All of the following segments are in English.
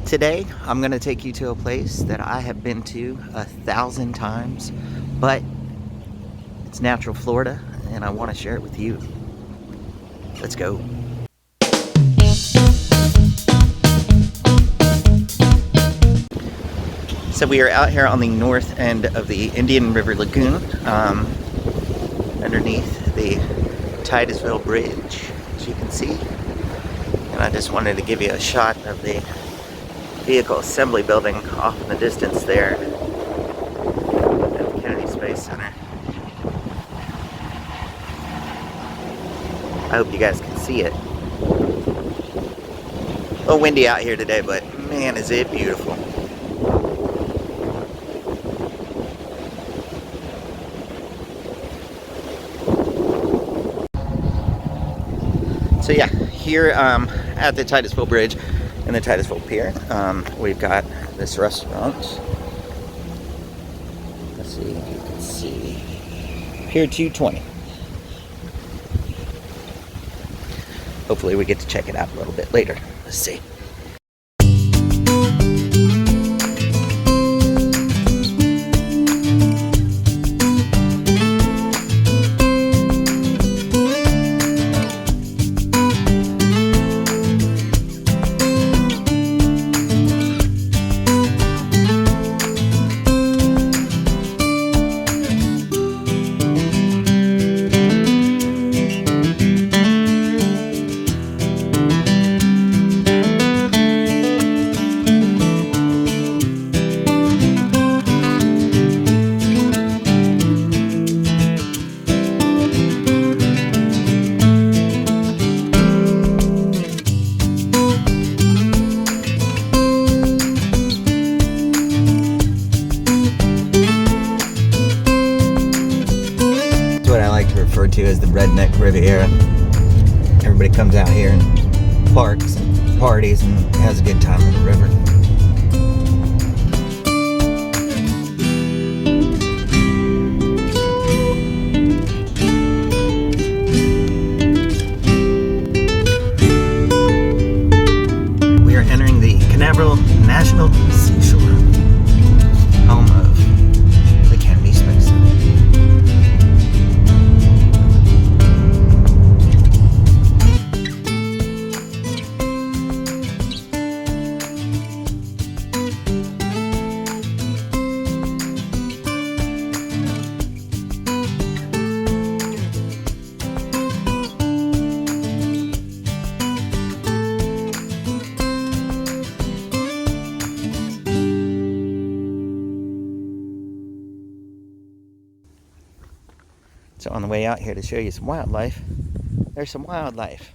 Today, I'm going to take you to a place that I have been to 1,000 times, but it's natural Florida, and I want to share it with you. Let's go. So we are out here on the north end of the Indian River Lagoon, underneath the Tidal Bridge, as you can see. And I just wanted to give you a shot of the vehicle assembly building off in the distance there at the Kennedy Space Center. I hope you guys can see it. A little windy out here today, but man, is it beautiful. So yeah, here at the Tidal Bridge and the Tidal Pier, we've got this restaurant. Let's see if you can see. Pier 220. Hopefully we get to check it out a little bit later. Let's see. Referred to as the Redneck Riviera. Everybody comes out here and parks and parties and has a good time on the river. We are entering the Canaveral National Seashore, home of the Kennedy Space Center. So on the way out here to show you some wildlife, there's some wildlife.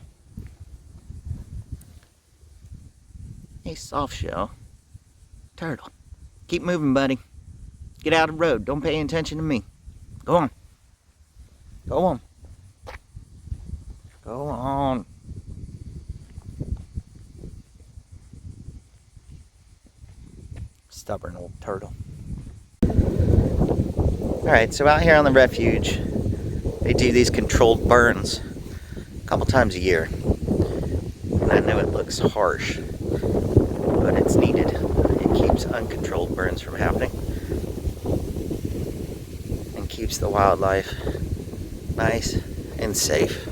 A soft shell turtle. Keep moving, buddy. Get out of the road. Don't pay any attention to me. Go on. Go on. Go on. Stubborn old turtle. Alright, so out here on the refuge, they do these controlled burns a couple times a year. And I know it looks harsh, but it's needed. It keeps uncontrolled burns from happening and keeps the wildlife nice and safe.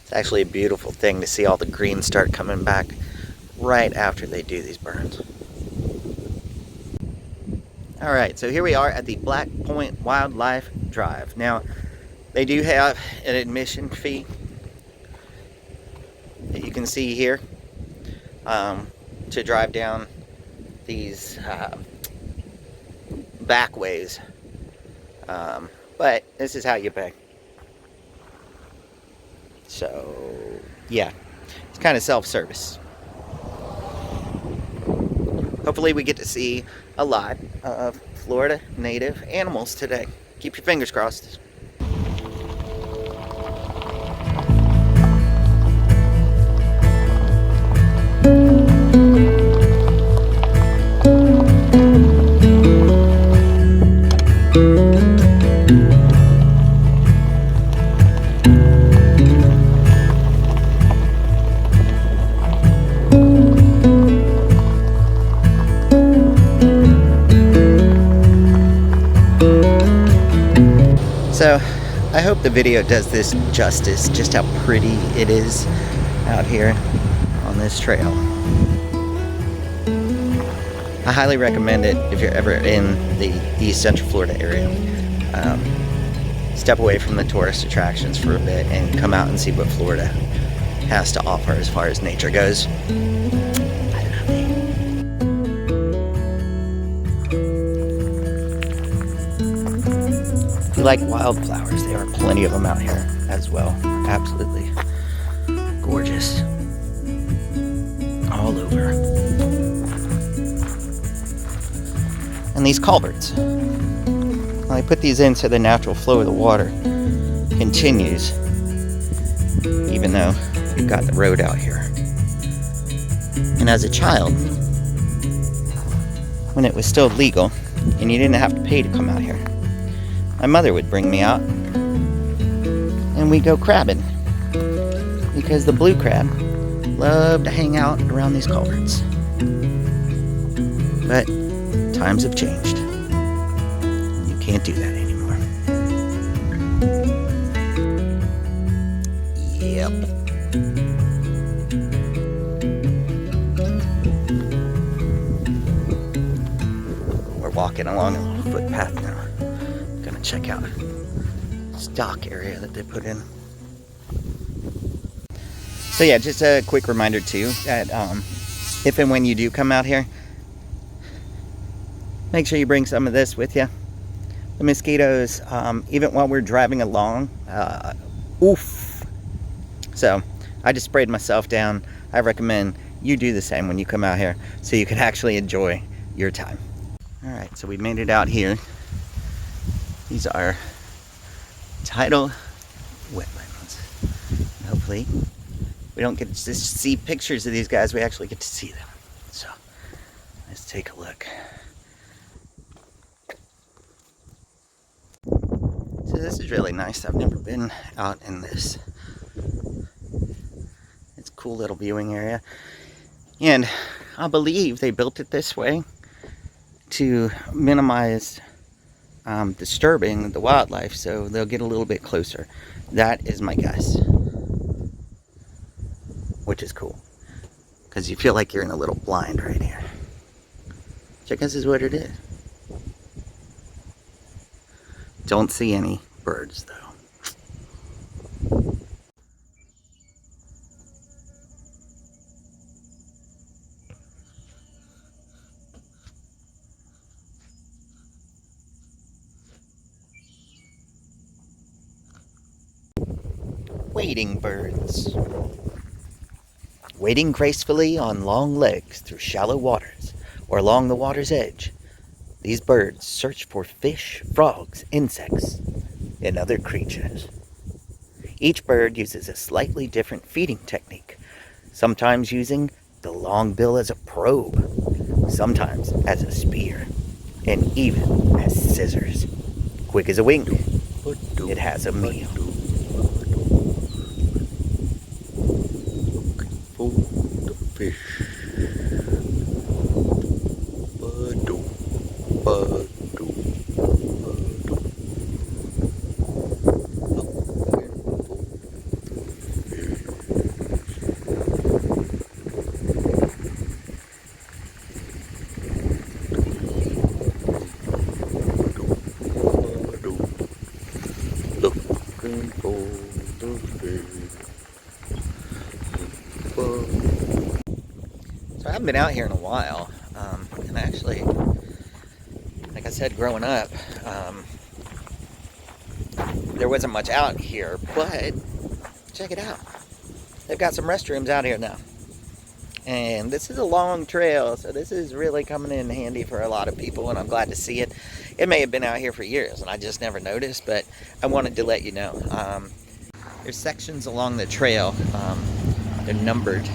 It's actually a beautiful thing to see all the green start coming back right after they do these burns. Alright, so here we are at the Black Point Wildlife Drive. Now, they do have an admission fee that you can see here to drive down these back ways. But this is how you pay. So, yeah, it's kind of self-service. Hopefully we get to see a lot of Florida native animals today. Keep your fingers crossed. So I hope the video does this justice, just how pretty it is out here on this trail. I highly recommend it if you're ever in the East Central Florida area. Step away from the tourist attractions for a bit and come out and see what Florida has to offer as far as nature goes. I love it. If you like wildflowers, there are plenty of them out here as well. Absolutely gorgeous. All over. And these culverts. Well, I put these in so the natural flow of the water continues, even though you've got the road out here. And as a child, when it was still legal and you didn't have to pay to come out here, my mother would bring me out and we'd go crabbing, because the blue crab love to hang out around these culverts. But times have changed. You can't do that anymore. Yep. We're walking along a little footpath now. Gonna check out this dock area that they put in. So yeah, just a quick reminder too that if and when you do come out here, make sure you bring some of this with you. The mosquitoes, even while we're driving along, oof. So I just sprayed myself down. I recommend you do the same when you come out here so you can actually enjoy your time. All right, so we made it out here. These are tidal wetlands. And hopefully we don't get to just see pictures of these guys, we actually get to see them. So let's take a look. So this is really nice. I've never been out in this. It's a cool little viewing area. And I believe they built it this way to minimize disturbing the wildlife, so they'll get a little bit closer. That is my guess. Which is cool, because you feel like you're in a little blind right here. Which I guess is what it is. Don't see any birds though. Wading birds. Wading gracefully on long legs through shallow waters or along the water's edge, these birds search for fish, frogs, insects, and other creatures. Each bird uses a slightly different feeding technique, sometimes using the long bill as a probe, sometimes as a spear, and even as scissors. Quick as a wink, it has a meal. The fish. So I haven't been out here in a while, and actually, like I said, growing up, there wasn't much out here, but check it out. They've got some restrooms out here now. And this is a long trail, so this is really coming in handy for a lot of people, and I'm glad to see it. It may have been out here for years, and I just never noticed, but I wanted to let you know. There's sections along the trail, they're numbered,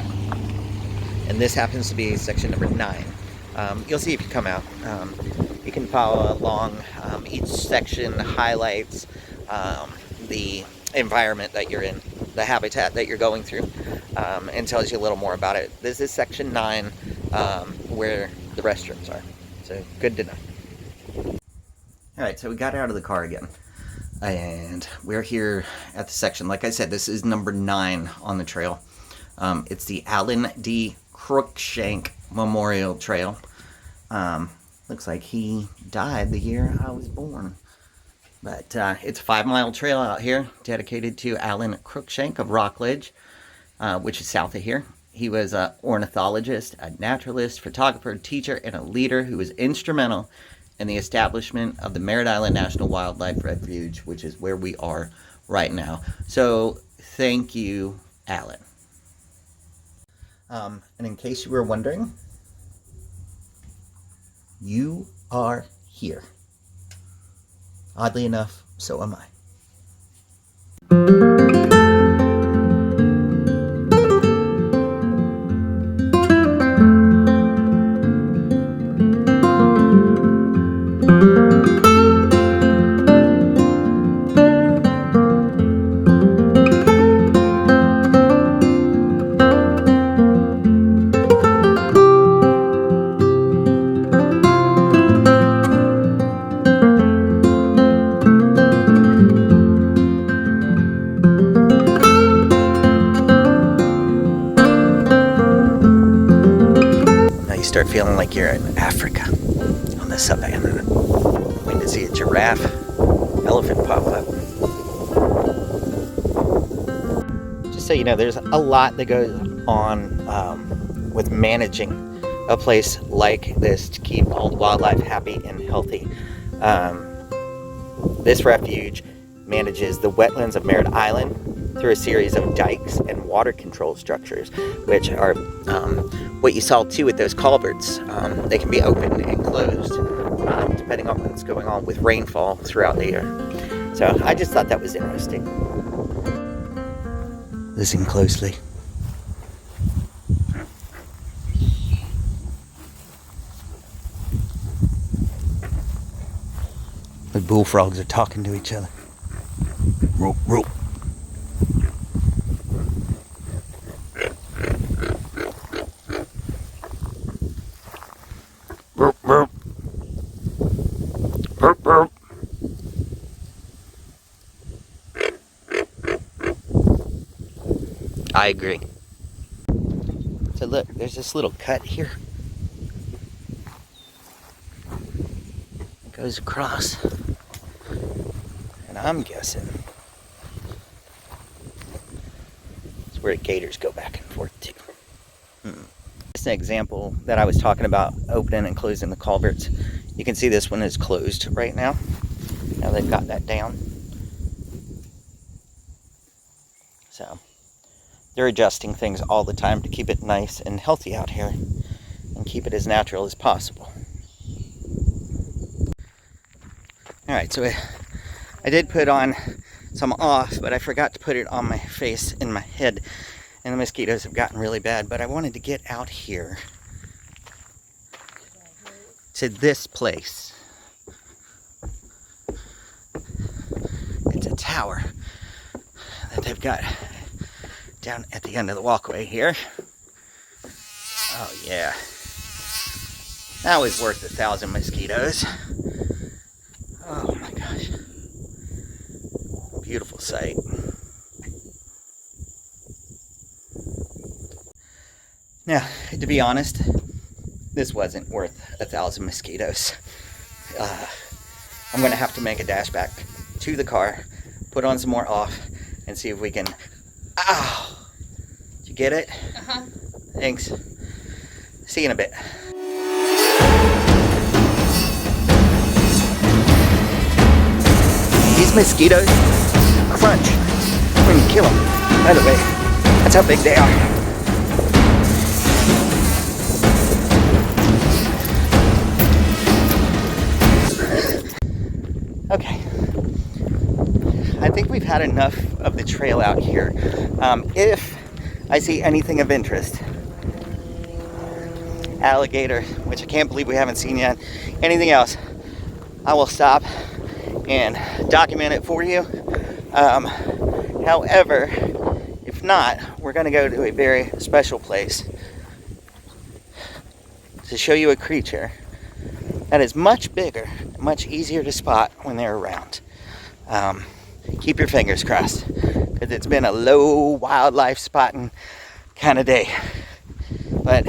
and this happens to be section number 9. You'll see if you come out. You can follow along. Each section highlights the environment that you're in, the habitat that you're going through, and tells you a little more about it. This is section 9, where the restrooms are, so good to know. Alright, so we got out of the car again. And we're here at the section. Like I said, this is number 9 on the trail. It's the Alan D. Crookshank Memorial Trail. Looks like he died the year I was born. But it's a 5-mile trail out here dedicated to Alan Crookshank of Rockledge, which is south of here. He was an ornithologist, a naturalist, photographer, teacher, and a leader who was instrumental in the establishment of the Merritt Island National Wildlife Refuge, which is where we are right now. So thank you, Alan. And in case you were wondering, you are here. Oddly enough, so am I. Start feeling like you're in Africa on the savannah. Wait to see a giraffe, elephant pop up. Just so you know, there's a lot that goes on with managing a place like this to keep all the wildlife happy and healthy. This refuge manages the wetlands of Merritt Island through a series of dikes and water control structures, which are what you saw too with those culverts. They can be opened and closed depending on what's going on with rainfall throughout the year. So I just thought that was interesting. Listen closely. The bullfrogs are talking to each other. Rope, rope. Burp, burp. Burp, burp. I agree. So look, there's this little cut here. It goes across. And I'm guessing it's where the gators go back and forth too. Just an example that I was talking about, opening and closing the culverts. You can see this one is closed right now. Now they've got that down. So they're adjusting things all the time to keep it nice and healthy out here and keep it as natural as possible. Alright, so I did put on some off, but I forgot to put it on my face and my head, and the mosquitoes have gotten really bad. But I wanted to get out here to this place. It's a tower that they've got down at the end of the walkway here. Oh yeah, that was worth 1,000 mosquitoes. Oh my gosh, beautiful sight. Now, to be honest, this wasn't worth 1,000 mosquitoes. I'm gonna have to make a dash back to the car, put on some more off, and see if we can. Ow! Did you get it? Uh-huh. Thanks. See you in a bit. These mosquitoes crunch when you kill them. By the way, that's how big they are. Okay, I think we've had enough of the trail out here. If I see anything of interest, alligator, which I can't believe we haven't seen yet, anything else, I will stop and document it for you. However, if not, we're going to go to a very special place to show you a creature that is much bigger, much easier to spot when they're around. Keep your fingers crossed, because it's been a low wildlife spotting kind of day. But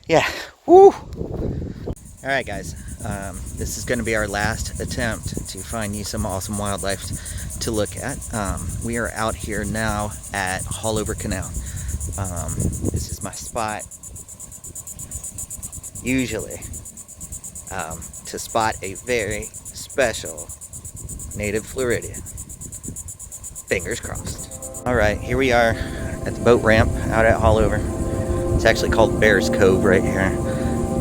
yeah, woo! Alright guys, this is going to be our last attempt to find you some awesome wildlife to look at. We are out here now at Haulover Canal. This is my spot usually to spot a very special native Floridian. Fingers crossed. Alright, here we are at the boat ramp out at Haulover. It's actually called Bear's Cove right here.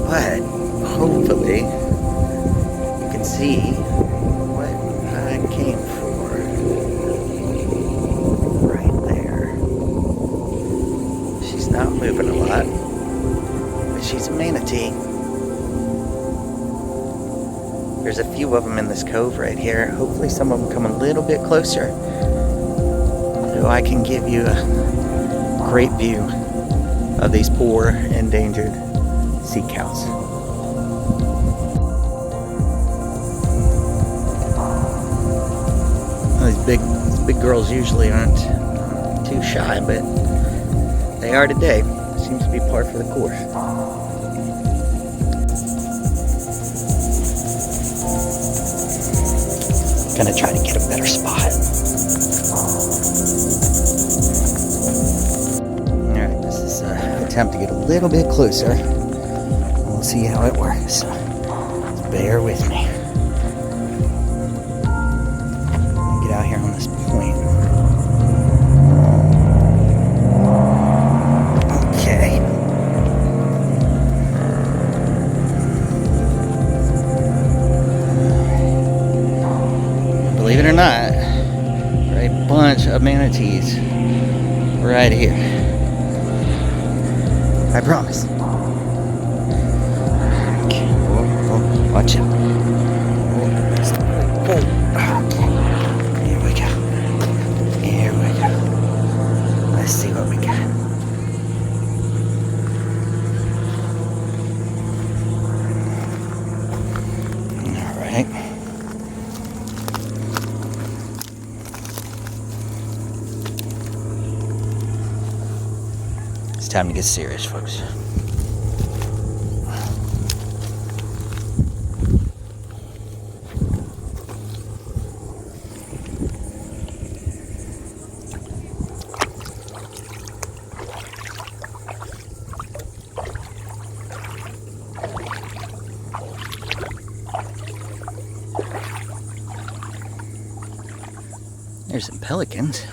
But hopefully you can see what I came for right there. She's not moving a lot, but she's a manatee. There's a few of them in this cove right here. Hopefully some of them come a little bit closer so I can give you a great view of these poor endangered sea cows. These big girls usually aren't too shy, but they are today. Seems to be par for the course. Gonna try to get a better spot. Alright, this is an attempt to get a little bit closer. We'll see how it works. So bear with me. Get out here on this point. Okay. Believe it or not, there are a bunch of manatees right here. I promise. Okay. Oh, watch it. Here we go. Here we go. Let's see what we got. All right. It's time to get serious, folks. There's some pelicans.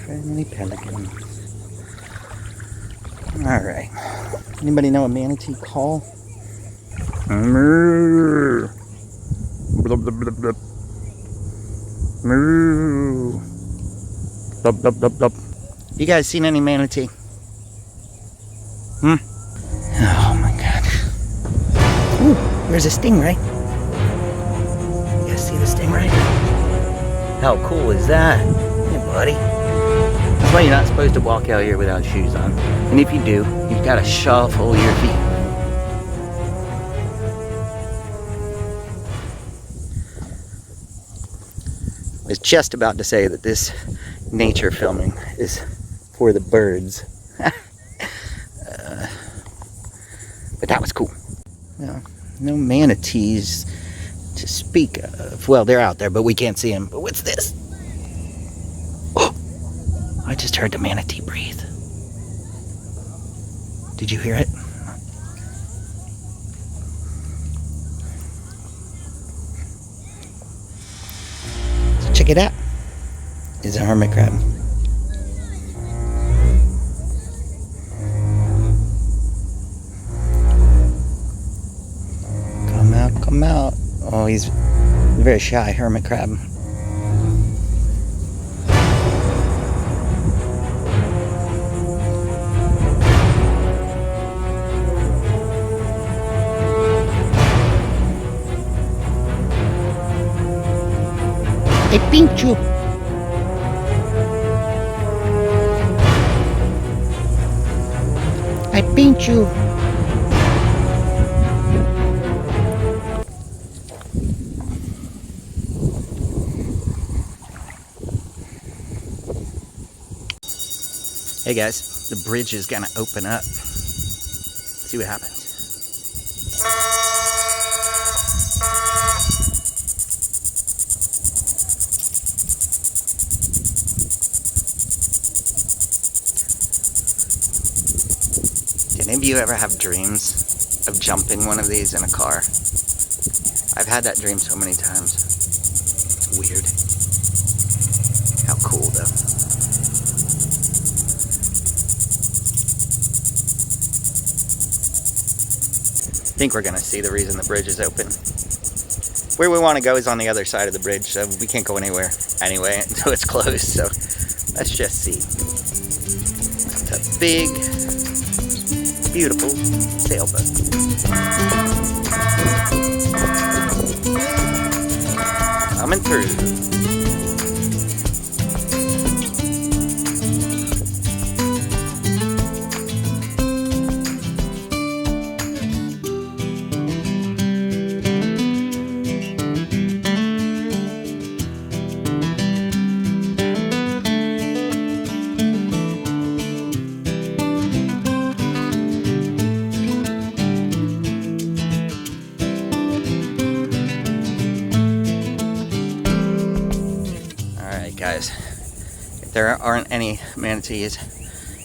Friendly pelicans. Alright. Anybody know a manatee call? Moo. Blub, blub, blub, blub. Moo. Blub, blub, blub, blub. You guys seen any manatee? Oh my god. Ooh, there's a stingray. You guys see the stingray? How cool is that? Hey, buddy. That's why you're not supposed to walk out here without shoes on. And if you do, you've got to shuffle your feet. I was just about to say that this nature filming is for the birds. But that was cool. Well, no manatees to speak of. Well, they're out there, but we can't see them. But what's this? Oh, I just heard the manatee breathe. Did you hear it? So check it out. It's a hermit crab. Come out, come out. Oh, he's a very shy hermit crab. I pinch you. I pinch you. Hey guys, the bridge is gonna open up. Let's see what happens. Did any of you ever have dreams of jumping one of these in a car? I've had that dream so many times. It's weird. How cool though. I think we're gonna see the reason the bridge is open. Where we want to go is on the other side of the bridge, so we can't go anywhere anyway until it's closed. So let's just see. It's a big, beautiful sailboat. Coming through. Guys, if there aren't any manatees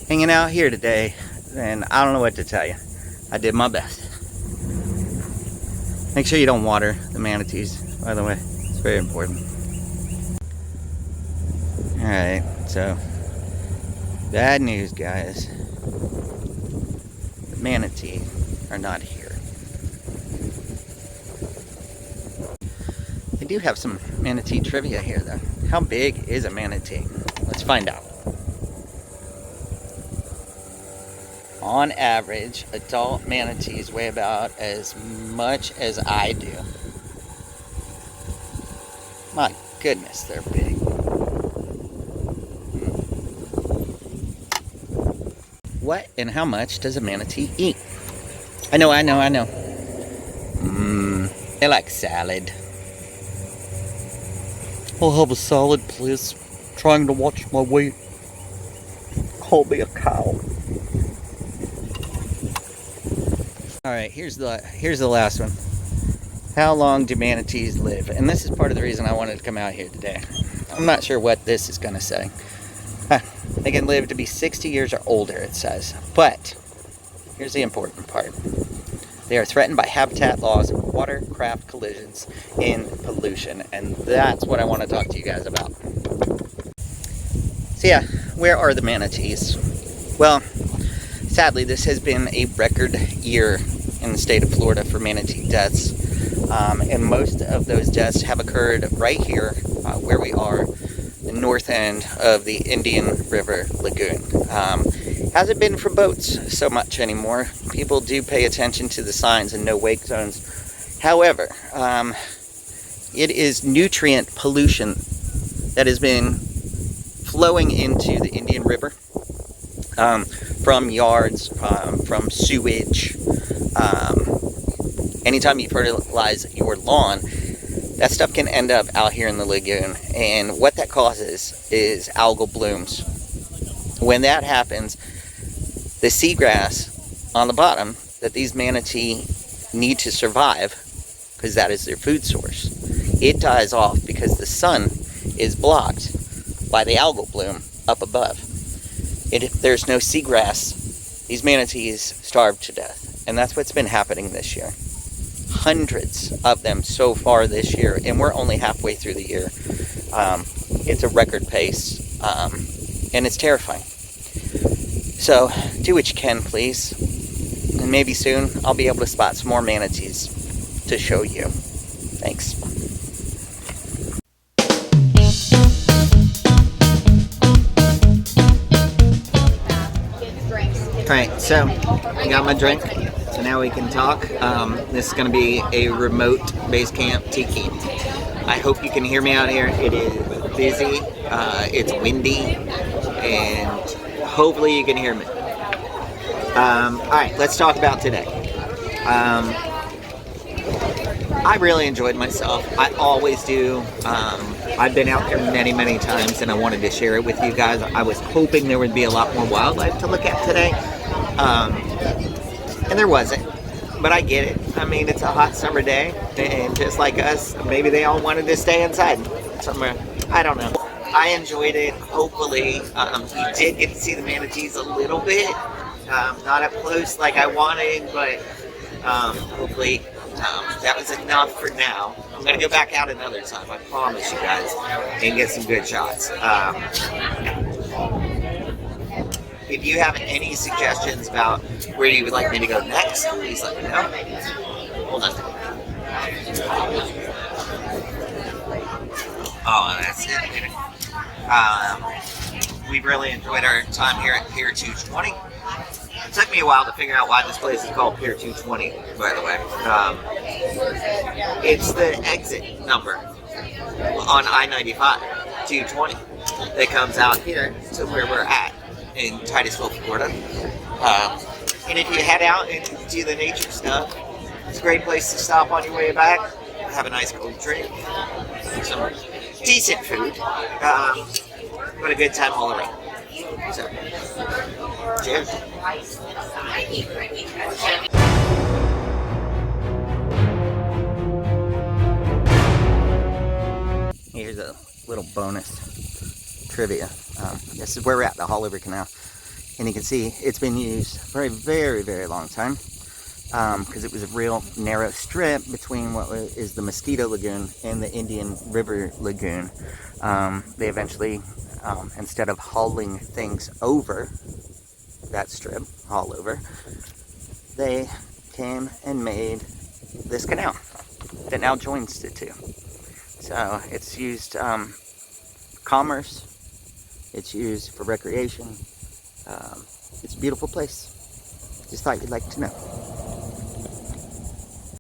hanging out here today, then I don't know what to tell you. I did my best. Make sure you don't water the manatees, by the way. It's very important. Alright, so bad news, guys. The manatee are not here. They do have some manatee trivia here though. How big is a manatee? Let's find out. On average, adult manatees weigh about as much as I do. My goodness, they're big. What and how much does a manatee eat? I know. They like salad. I'll have a salad, please. Trying to watch my weight. Call me a cow. Alright, here's the last one. How long do manatees live? And this is part of the reason I wanted to come out here today. I'm not sure what this is going to say. They can live to be 60 years or older, it says. But here's the important part. They are threatened by habitat loss, watercraft collisions, and pollution. And that's what I want to talk to you guys about. So yeah, where are the manatees? Well, sadly, this has been a record year in the state of Florida for manatee deaths. And most of those deaths have occurred right here, where we are, the north end of the Indian River Lagoon. Hasn't been for boats so much anymore. People do pay attention to the signs and no wake zones. However, it is nutrient pollution that has been flowing into the Indian River from yards, from sewage. Anytime you fertilize your lawn, that stuff can end up out here in the lagoon. And what that causes is algal blooms. When that happens, the seagrass on the bottom that these manatee need to survive, because that is their food source, it dies off because the sun is blocked by the algal bloom up above. If there's no seagrass, these manatees starve to death. And that's what's been happening this year. Hundreds of them so far this year, and we're only halfway through the year. It's a record pace, and it's terrifying. So do what you can, please, and maybe soon I'll be able to spot some more manatees to show you. Thanks. Alright, so I got my drink. So now we can talk. This is going to be a remote base camp tiki. I hope you can hear me out here. It is busy, it's windy, and hopefully you can hear me. Alright, let's talk about today. I really enjoyed myself. I always do. I've been out there many, many times, and I wanted to share it with you guys. I was hoping there would be a lot more wildlife to look at today, and there wasn't. But I get it. I mean, it's a hot summer day, and just like us, maybe they all wanted to stay inside somewhere. I don't know. I enjoyed it. Hopefully, you did get to see the manatees a little bit. Not up close like I wanted, but hopefully that was enough for now. I'm going to go back out another time, I promise you guys, and get some good shots. If you have any suggestions about where you would like me to go next, please let me know. Hold on. Oh, that's it. We've really enjoyed our time here at Pier 220. It took me a while to figure out why this place is called Pier 220, by the way. It's the exit number on I-95, 220, that comes out here to where we're at in Titusville, Florida. And if you head out and do the nature stuff, it's a great place to stop on your way back, have a nice cold drink, some decent food, but a good time all around. So, cheers. Here's a little bonus trivia. This is where we're at, the Haulover Canal. And you can see it's been used for a very, very long time, because it was a real narrow strip between what is the Mosquito Lagoon and the Indian River Lagoon. They eventually, instead of hauling things over that strip, Haulover, they came and made this canal that now joins the two. So it's used commerce, it's used for recreation. It's a beautiful place. Just thought you'd like to know.